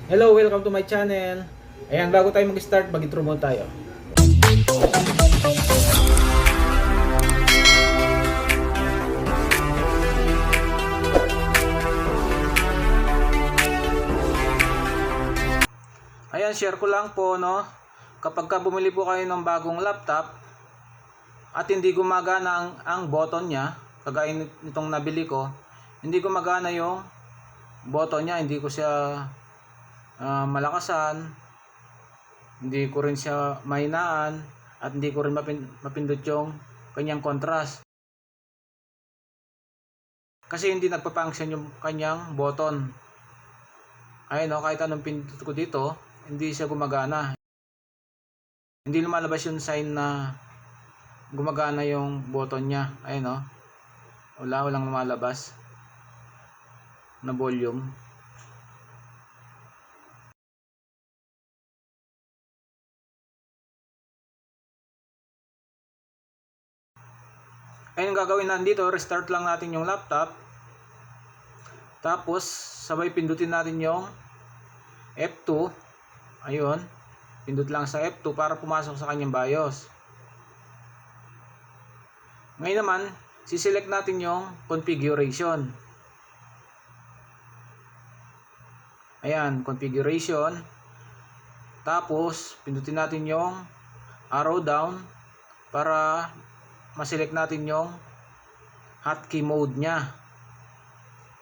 Hello, welcome to my channel. Ayan, bago tayo mag-start, mag-intro muna tayo. Ayan, share ko lang po, no? Kapag bumili po kayo ng bagong laptop at hindi gumagana ang button niya, kagaya nitong nabili ko, hindi gumagana yung button niya, hindi ko siya malakasan, hindi ko rin siya mahinaan, at hindi ko rin mapindot yung kanyang contrast kasi hindi nagpa-function yung kanyang button. Ayun, no, kahit anong pindot ko dito, hindi siya gumagana, hindi lumalabas yung sign na gumagana yung button niya. Ayun, no, walang lumalabas na volume. Ayun, gagawin natin dito, restart lang natin yung laptop. Tapos, sabay pindutin natin yung F2. Ayun, pindot lang sa F2 para pumasok sa kanyang BIOS. Ngayon naman, siselect natin yung configuration. Ayan, configuration. Tapos, pindutin natin yung arrow down para ma-select natin yung hotkey mode nya.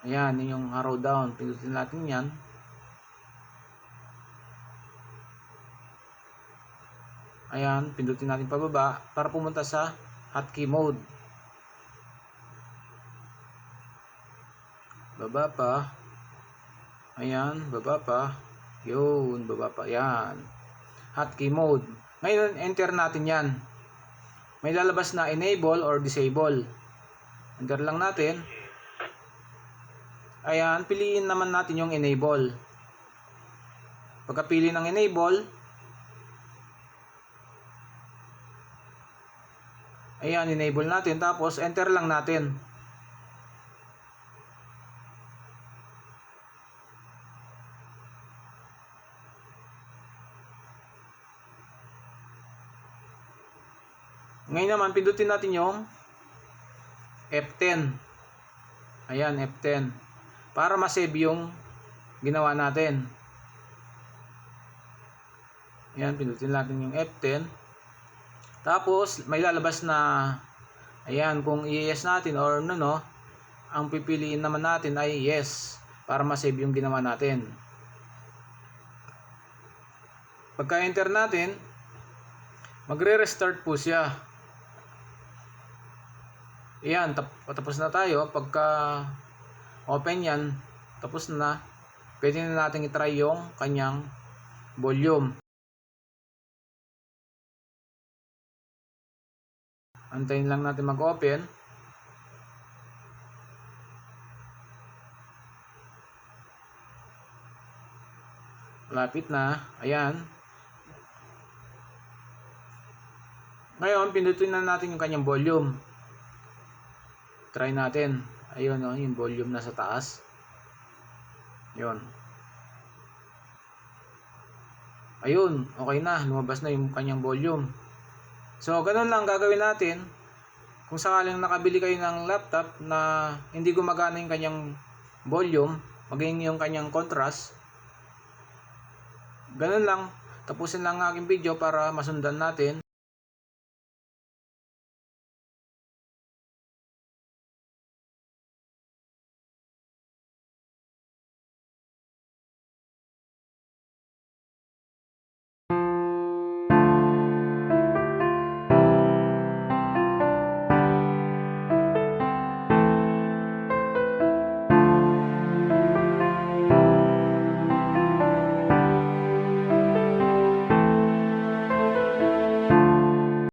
Ayan, yung arrow down, pindutin natin yan. Ayan, pindutin natin pababa para pumunta sa hotkey mode. Baba pa. Ayan, baba pa. Yun, baba pa. Ayan, hotkey mode. Ngayon, enter natin yan. May lalabas na enable or disable. Enter lang natin. Ayan, piliin naman natin yung enable. Pagkapili ng enable, ayan, enable natin. Tapos, enter lang natin. Ngayon naman, pindutin natin yung F10. Ayan, F10. Para ma-save yung ginawa natin. Ayan, pindutin natin yung F10. Tapos, may lalabas na, ayan, kung i-yes natin or no, ang pipiliin naman natin ay yes. Para ma-save yung ginawa natin. Pagka-enter natin, magre-restart po siya. Ayan, tapos na tayo. Pagka open yan, tapos na. Pwede na natin i-try yung kanyang volume. Antayin lang natin mag-open. Malapit na. Ayan. Ngayon, pindutin na natin yung kanyang volume. Try natin. Ayun, oh, yung volume nasa taas. Yun. Ayun, okay na. Lumabas na yung kanyang volume. So, ganun lang gagawin natin. Kung sakaling nakabili kayo ng laptop na hindi gumagana yung kanyang volume, maging yung kanyang contrast. Ganun lang. Tapusin lang ang aking video para masundan natin.